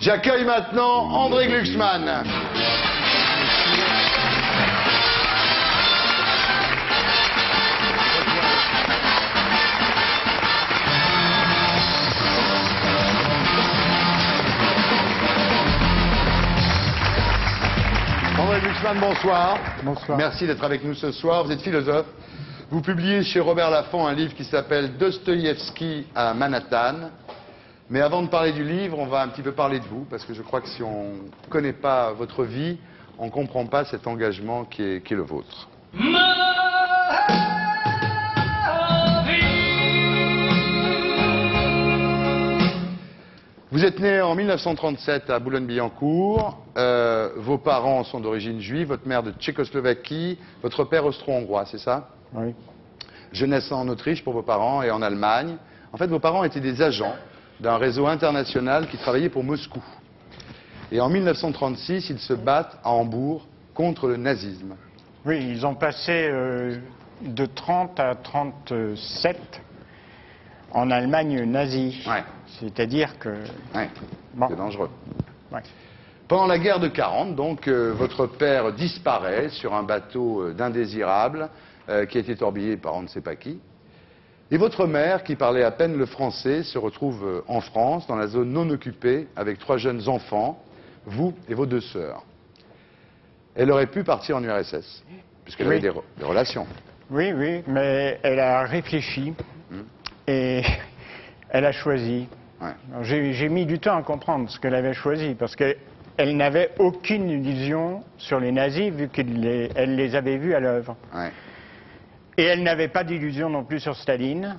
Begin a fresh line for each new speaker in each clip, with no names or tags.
J'accueille maintenant André Glucksmann. André Glucksmann, bonsoir.
Bonsoir.
Merci d'être avec nous ce soir. Vous êtes philosophe. Vous publiez chez Robert Laffont un livre qui s'appelle Dostoïevski à Manhattan. Mais avant de parler du livre, on va un petit peu parler de vous, parce que je crois que si on ne connaît pas votre vie, on ne comprend pas cet engagement qui est le vôtre. Vous êtes né en 1937 à Boulogne-Billancourt. Vos parents sont d'origine juive, votre mère de Tchécoslovaquie, votre père austro-hongrois, c'est ça?
Oui.
Jeunesse en Autriche pour vos parents et en Allemagne. En fait, vos parents étaient des agents d'un réseau international qui travaillait pour Moscou. Et en 1936, ils se battent à Hambourg contre le nazisme.
Oui, ils ont passé de 30 à 37 en Allemagne nazie.
Ouais.
C'est-à-dire que...
Ouais.
Bon.
C'est dangereux.
Ouais.
Pendant la guerre de 40, donc, votre père disparaît sur un bateau d'indésirables qui a été torbillé par on ne sait pas qui. Et votre mère, qui parlait à peine le français, se retrouve en France, dans la zone non occupée, avec 3 jeunes enfants, vous et vos 2 sœurs. Elle aurait pu partir en URSS, puisqu'elle
Oui.
avait des relations.
Oui, oui, mais elle a réfléchi et elle a choisi.
Ouais.
Alors, j'ai mis du temps à comprendre ce qu'elle avait choisi, parce qu'elle n'avait aucune illusion sur les nazis, vu qu'elle les avait vus à l'œuvre.
Ouais.
Et elle n'avait pas d'illusion non plus sur Staline.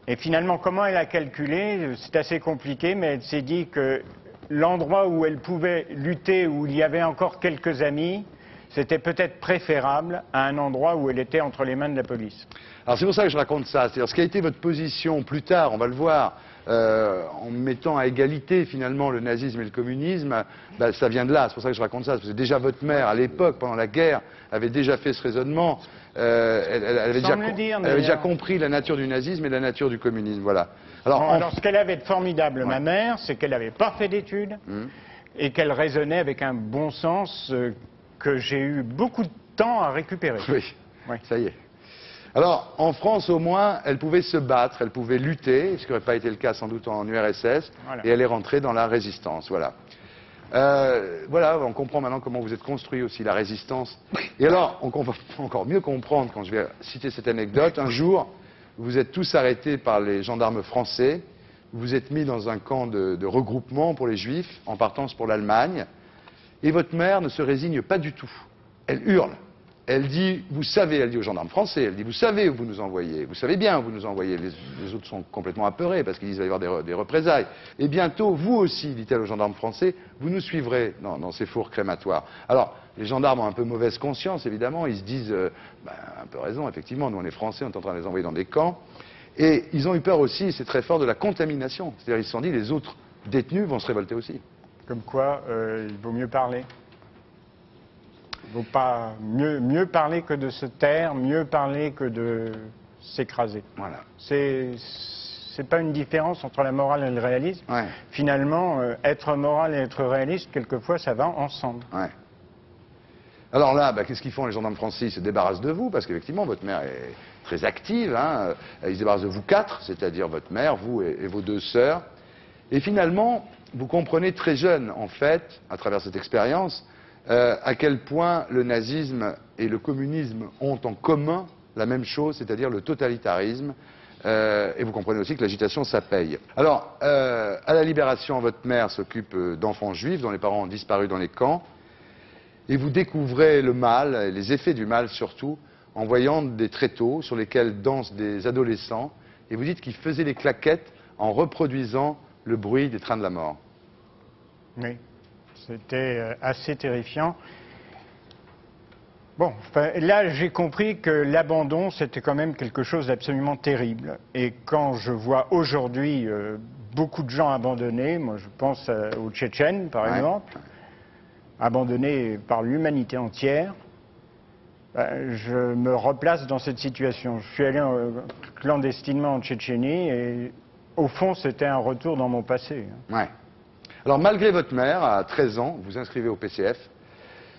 Et finalement, comment elle a calculé, c'est assez compliqué, mais elle s'est dit que l'endroit où elle pouvait lutter, où il y avait encore quelques amis, c'était peut-être préférable à un endroit où elle était entre les mains de la police.
Alors c'est pour ça que je raconte ça. C'est-à-dire ce qui a été votre position plus tard, on va le voir, en mettant à égalité finalement le nazisme et le communisme, ben, ça vient de là. C'est pour ça que je raconte ça. Parce que déjà votre mère, à l'époque, pendant la guerre, avait déjà fait ce raisonnement. Elle avait déjà compris la nature du nazisme et la nature du communisme. Voilà.
Alors ce qu'elle avait de formidable, ma mère, c'est qu'elle n'avait pas fait d'études et qu'elle raisonnait avec un bon sens que j'ai eu beaucoup de temps à récupérer.
Oui,
Oui.
Ça y est. Alors, en France, au moins, elle pouvait se battre, elle pouvait lutter, ce qui n'aurait pas été le cas sans doute en URSS,
Voilà.
et elle est rentrée dans la résistance. Voilà. Voilà, on comprend maintenant comment vous êtes construit aussi, la résistance. Et alors, on va encore mieux comprendre quand je vais citer cette anecdote. Un jour, vous êtes tous arrêtés par les gendarmes français, vous êtes mis dans un camp de regroupement pour les Juifs, en partance pour l'Allemagne, et votre mère ne se résigne pas du tout. Elle hurle. Elle dit, vous savez, elle dit aux gendarmes français, elle dit, vous savez où vous nous envoyez, vous savez bien où vous nous envoyez. Les autres sont complètement apeurés parce qu'ils disent qu'il va y avoir des représailles. Et bientôt, vous aussi, dit-elle aux gendarmes français, vous nous suivrez dans ces fours crématoires. Alors, les gendarmes ont un peu mauvaise conscience, évidemment, ils se disent, un peu raison, effectivement, nous on est français, on est en train de les envoyer dans des camps. Et ils ont eu peur aussi, c'est très fort, de la contamination. C'est-à-dire, ils se sont dit, les autres détenus vont se révolter aussi.
Comme quoi, il vaut mieux parler. Il ne vaut pas mieux parler que de se taire, mieux parler que de s'écraser.
Voilà.
C'est pas une différence entre la morale et le réalisme.
Ouais.
Finalement, être moral et être réaliste, quelquefois, ça va ensemble.
Ouais. Alors là, qu'est-ce qu'ils font les gendarmes français? Ils se débarrassent de vous, parce qu'effectivement, votre mère est très active. Hein. Ils se débarrassent de vous 4, c'est-à-dire votre mère, vous et vos 2 sœurs. Et finalement, vous comprenez très jeune, en fait, à travers cette expérience, à quel point le nazisme et le communisme ont en commun la même chose, c'est-à-dire le totalitarisme. Et vous comprenez aussi que l'agitation, ça paye. Alors, à la Libération, votre mère s'occupe d'enfants juifs dont les parents ont disparu dans les camps. Et vous découvrez le mal, les effets du mal surtout, en voyant des tréteaux sur lesquels dansent des adolescents. Et vous dites qu'ils faisaient les claquettes en reproduisant le bruit des trains de la mort.
Oui, c'était assez terrifiant. Bon, là j'ai compris que l'abandon c'était quand même quelque chose d'absolument terrible. Et quand je vois aujourd'hui beaucoup de gens abandonnés, moi je pense aux Tchétchènes par exemple, abandonnés par l'humanité entière, je me replace dans cette situation. Je suis allé clandestinement en Tchétchénie et au fond c'était un retour dans mon passé.
Ouais. Alors, malgré votre mère, à 13 ans, vous inscrivez au PCF.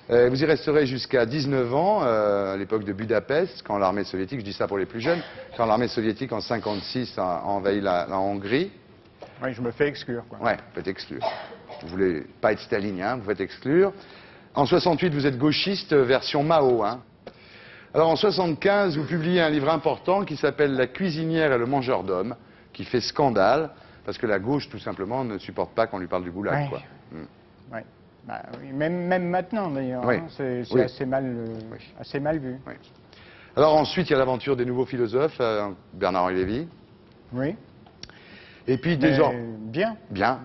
Vous y resterez jusqu'à 19 ans, à l'époque de Budapest, quand l'armée soviétique, je dis ça pour les plus jeunes, quand l'armée soviétique, en 1956, a envahi la Hongrie.
Oui, je me fais exclure, quoi.
Ouais, vous faites exclure. Vous voulez pas être stalinien, vous faites exclure. En 68, vous êtes gauchiste, version Mao, hein. Alors, en 75, vous publiez un livre important qui s'appelle La cuisinière et le mangeur d'hommes, qui fait scandale, parce que la gauche, tout simplement, ne supporte pas qu'on lui parle du goulag,
Ouais.
quoi.
Ouais. Bah, oui, même maintenant, d'ailleurs,
Oui.
hein, c'est
Oui.
assez mal vu.
Oui. Alors ensuite, il y a l'aventure des nouveaux philosophes, Bernard-Henri Lévy.
Oui.
Et puis
Mais
déjà...
bien.
Bien.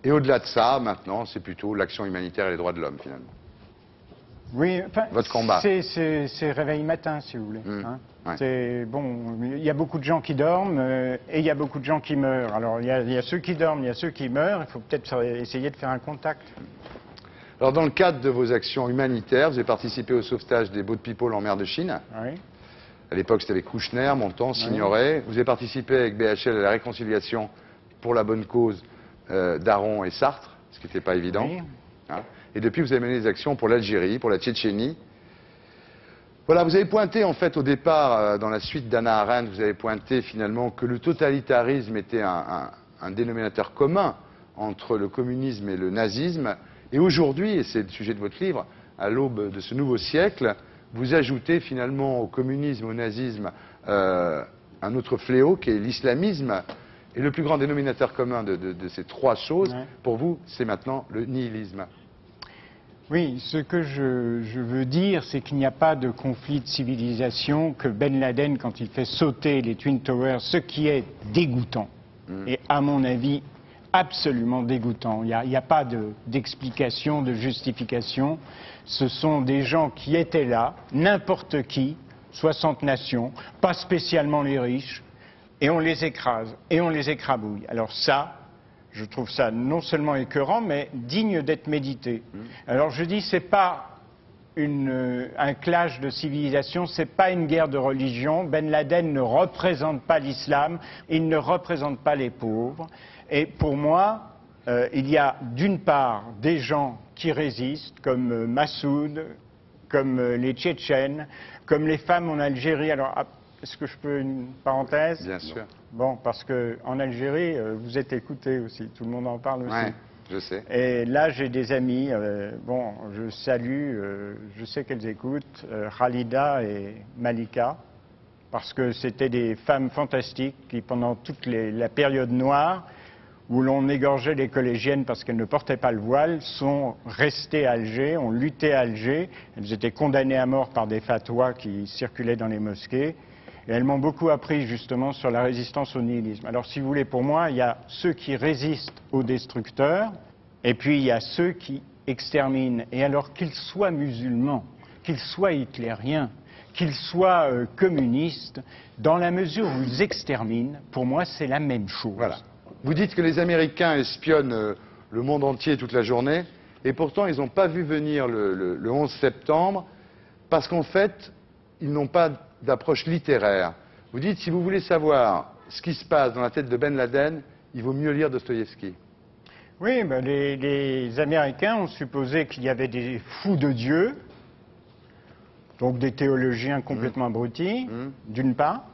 Et au-delà de ça, maintenant, c'est plutôt l'action humanitaire et les droits de l'homme, finalement.
Oui, enfin,
Votre combat.
C'est réveil matin, si vous voulez. Hein.
Ouais.
C'est bon. Il y a beaucoup de gens qui dorment et il y a beaucoup de gens qui meurent. Alors il y a ceux qui dorment, il y a ceux qui meurent. Il faut peut-être essayer de faire un contact.
Alors, dans le cadre de vos actions humanitaires, vous avez participé au sauvetage des boat people en mer de Chine.
Oui.
À l'époque, c'était avec Kouchner, Montand, Signoret. Vous avez participé avec BHL à la réconciliation pour la bonne cause d'Aron et Sartre, ce qui n'était pas évident.
Oui.
Hein. Et depuis, vous avez mené des actions pour l'Algérie, pour la Tchétchénie. Voilà, vous avez pointé, en fait, au départ, dans la suite d'Hannah Arendt, vous avez pointé finalement que le totalitarisme était un dénominateur commun entre le communisme et le nazisme. Et aujourd'hui, et c'est le sujet de votre livre, à l'aube de ce nouveau siècle, vous ajoutez finalement au communisme, au nazisme, un autre fléau qui est l'islamisme. Et le plus grand dénominateur commun de ces trois choses, pour vous, c'est maintenant le nihilisme.
Oui, ce que je veux dire, c'est qu'il n'y a pas de conflit de civilisation, que Ben Laden, quand il fait sauter les Twin Towers, ce qui est dégoûtant, et à mon avis absolument dégoûtant. Il n'y a pas d'explication, de justification. Ce sont des gens qui étaient là, n'importe qui, 60 nations, pas spécialement les riches, et on les écrase, et on les écrabouille. Alors ça, je trouve ça non seulement écœurant, mais digne d'être médité. Alors je dis, c'est pas un clash de civilisation, c'est pas une guerre de religion. Ben Laden ne représente pas l'islam, il ne représente pas les pauvres. Et pour moi, il y a d'une part des gens qui résistent, comme Massoud, comme les Tchétchènes, comme les femmes en Algérie. Alors, est-ce que je peux une parenthèse?
Bien sûr.
Bon, parce qu'en Algérie, vous êtes écoutés aussi, tout le monde en parle aussi.
Ouais, je sais.
Et là, j'ai des amis, bon, je salue, je sais qu'elles écoutent, Khalida et Malika, parce que c'était des femmes fantastiques qui, pendant toute la période noire, où l'on égorgeait les collégiennes parce qu'elles ne portaient pas le voile, sont restées à Alger, ont lutté à Alger. Elles étaient condamnées à mort par des fatwas qui circulaient dans les mosquées. Et elles m'ont beaucoup appris justement sur la résistance au nihilisme. Alors si vous voulez, pour moi, il y a ceux qui résistent aux destructeurs, et puis il y a ceux qui exterminent. Et alors qu'ils soient musulmans, qu'ils soient hitlériens, qu'ils soient communistes, dans la mesure où ils exterminent, pour moi, c'est la même chose.
Voilà. Vous dites que les Américains espionnent le monde entier toute la journée, et pourtant ils n'ont pas vu venir le 11 septembre, parce qu'en fait, ils n'ont pas d'approche littéraire. Vous dites, si vous voulez savoir ce qui se passe dans la tête de Ben Laden, il vaut mieux lire Dostoïevski.
Oui, ben les Américains ont supposé qu'il y avait des fous de Dieu, donc des théologiens complètement abrutis, d'une part,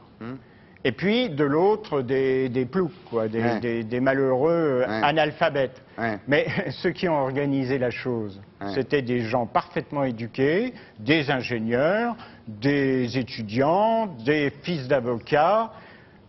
et puis de l'autre des ploucs, quoi, des malheureux analphabètes. Mais ceux qui ont organisé la chose, c'était des gens parfaitement éduqués, des ingénieurs, des étudiants, des fils d'avocats.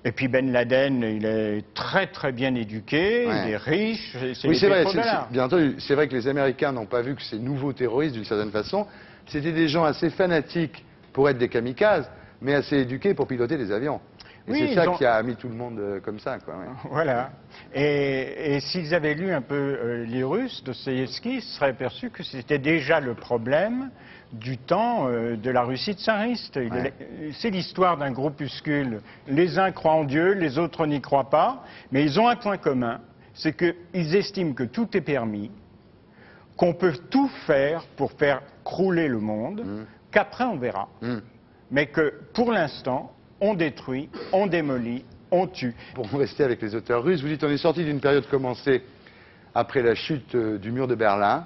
Et puis Ben Laden, il est très très bien éduqué, il est riche.
Oui, c'est vrai. Bien entendu, c'est vrai que les Américains n'ont pas vu que ces nouveaux terroristes, d'une certaine façon, c'était des gens assez fanatiques pour être des kamikazes, mais assez éduqués pour piloter des avions. Et c'est ça qui a mis tout le monde comme ça, quoi.
Voilà. Et s'ils avaient lu un peu les Russes, Dostoïevski, ils se seraient aperçus que c'était déjà le problème du temps de la Russie tsariste. C'est l'histoire d'un groupuscule. Les uns croient en Dieu, les autres n'y croient pas, mais ils ont un point commun, c'est qu'ils estiment que tout est permis, qu'on peut tout faire pour faire crouler le monde, qu'après on verra. Mais que pour l'instant, on détruit, on démolit, on tue.
Pour rester avec les auteurs russes, vous dites on est sorti d'une période commencée après la chute du mur de Berlin.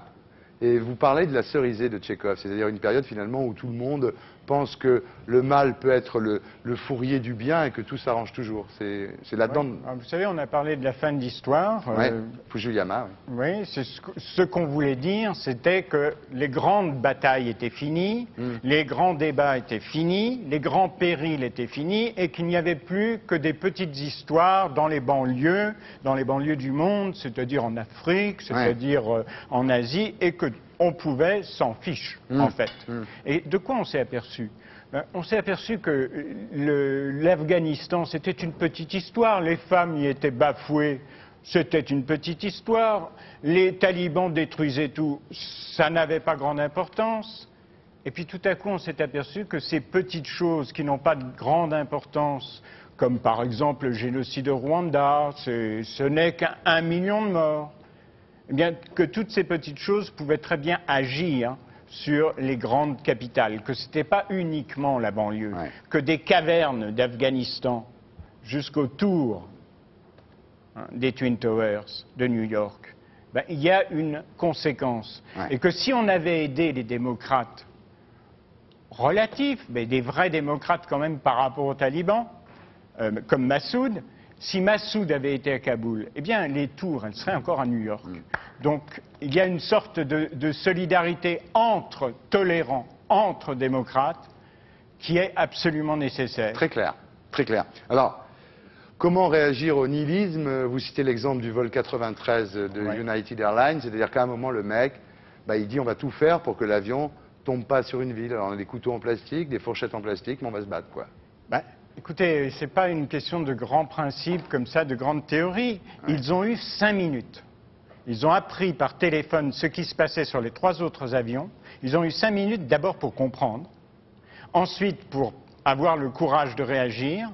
Et vous parlez de la cerisée de Tchekhov, c'est-à-dire une période finalement où tout le monde pense que le mal peut être le fourrier du bien et que tout s'arrange toujours. C'est là-dedans.
Ouais. Vous savez, on a parlé de la fin de l'histoire.
Fukuyama.
Oui, ce qu'on voulait dire, c'était que les grandes batailles étaient finies, les grands débats étaient finis, les grands périls étaient finis, et qu'il n'y avait plus que des petites histoires dans les banlieues du monde, c'est-à-dire en Afrique, c'est-à-dire en Asie, et que on pouvait s'en fiche, en fait. Et de quoi on s'est aperçu? On s'est aperçu que l'Afghanistan, c'était une petite histoire. Les femmes y étaient bafouées, c'était une petite histoire. Les talibans détruisaient tout, ça n'avait pas grande importance. Et puis tout à coup, on s'est aperçu que ces petites choses qui n'ont pas de grande importance, comme par exemple le génocide au Rwanda, ce n'est qu'1 million de morts. Eh bien, que toutes ces petites choses pouvaient très bien agir sur les grandes capitales, que ce n'était pas uniquement la banlieue, que des cavernes d'Afghanistan jusqu'au tour des Twin Towers de New York, il y a une conséquence. Et que si on avait aidé les démocrates relatifs, mais des vrais démocrates quand même par rapport aux talibans, comme Massoud, si Massoud avait été à Kaboul, eh bien, les tours, elles seraient encore à New York. Donc, il y a une sorte de solidarité entre tolérants, entre démocrates, qui est absolument nécessaire.
Très clair, très clair. Alors, comment réagir au nihilisme? Vous citez l'exemple du vol 93 de United Airlines, c'est-à-dire qu'à un moment, le mec, il dit on va tout faire pour que l'avion tombe pas sur une ville. Alors, on a des couteaux en plastique, des fourchettes en plastique, mais on va se battre, quoi.
Écoutez, ce n'est pas une question de grands principes comme ça, de grandes théories. Ils ont eu 5 minutes. Ils ont appris par téléphone ce qui se passait sur les 3 autres avions. Ils ont eu 5 minutes d'abord pour comprendre, ensuite pour avoir le courage de réagir,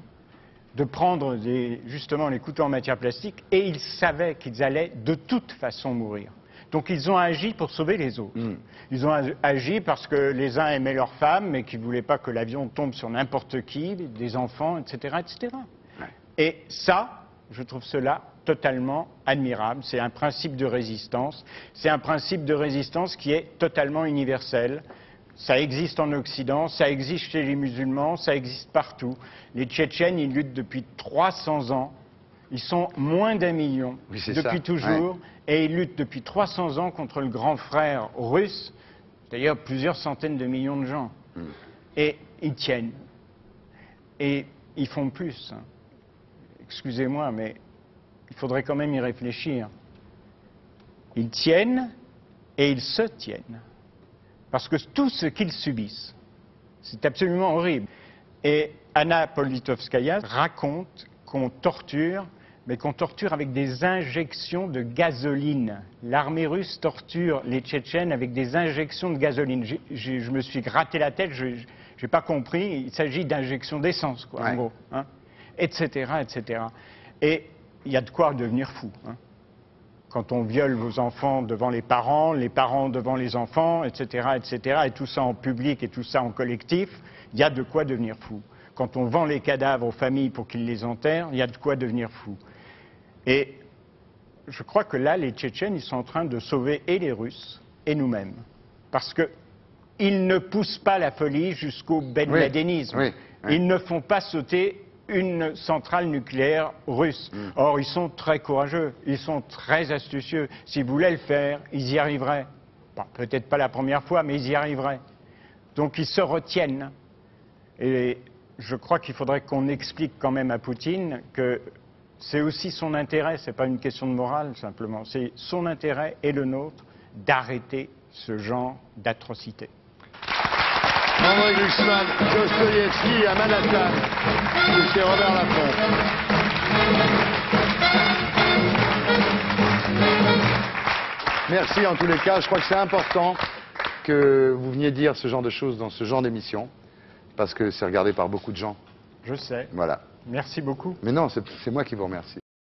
de prendre justement les couteaux en matière plastique, et ils savaient qu'ils allaient de toute façon mourir. Donc ils ont agi pour sauver les autres. Ils ont agi parce que les uns aimaient leurs femmes, mais qu'ils ne voulaient pas que l'avion tombe sur n'importe qui, des enfants, etc. etc. Et ça, je trouve cela totalement admirable. C'est un principe de résistance. C'est un principe de résistance qui est totalement universel. Ça existe en Occident, ça existe chez les musulmans, ça existe partout. Les Tchétchènes, ils luttent depuis 300 ans. Ils sont moins d'1 million depuis toujours, et ils luttent depuis 300 ans contre le grand frère russe, d'ailleurs plusieurs centaines de millions de gens. Et ils tiennent. Et ils font plus. Excusez-moi, mais il faudrait quand même y réfléchir. Ils tiennent et ils se tiennent. Parce que tout ce qu'ils subissent, c'est absolument horrible. Et Anna Politkovskaya raconte qu'on torture, mais qu'on torture avec des injections de gasoline. L'armée russe torture les Tchétchènes avec des injections de gasoline. Je me suis gratté la tête, je n'ai pas compris. Il s'agit d'injections d'essence, quoi, en gros. Etc., etc. Et il y a de quoi devenir fou. Quand on viole vos enfants devant les parents devant les enfants, etc., etc., et tout ça en public et tout ça en collectif, il y a de quoi devenir fou. Quand on vend les cadavres aux familles pour qu'ils les enterrent, il y a de quoi devenir fou. Et je crois que là, les Tchétchènes, ils sont en train de sauver et les Russes et nous-mêmes. Parce qu'ils ne poussent pas la folie jusqu'au Ben Ladenisme. Ils ne font pas sauter une centrale nucléaire russe. Or, ils sont très courageux, ils sont très astucieux. S'ils voulaient le faire, ils y arriveraient. Bon, peut-être pas la première fois, mais ils y arriveraient. Donc, ils se retiennent. Et je crois qu'il faudrait qu'on explique quand même à Poutine que c'est aussi son intérêt, c'est pas une question de morale simplement, c'est son intérêt et le nôtre d'arrêter ce genre d'atrocité.
André Glucksmann, Dostoïevski à Manhattan, c'est Robert Laffont. Merci en tous les cas, je crois que c'est important que vous veniez dire ce genre de choses dans ce genre d'émission, parce que c'est regardé par beaucoup de gens.
Je sais.
Voilà.
Merci beaucoup.
Mais non, c'est moi qui vous remercie.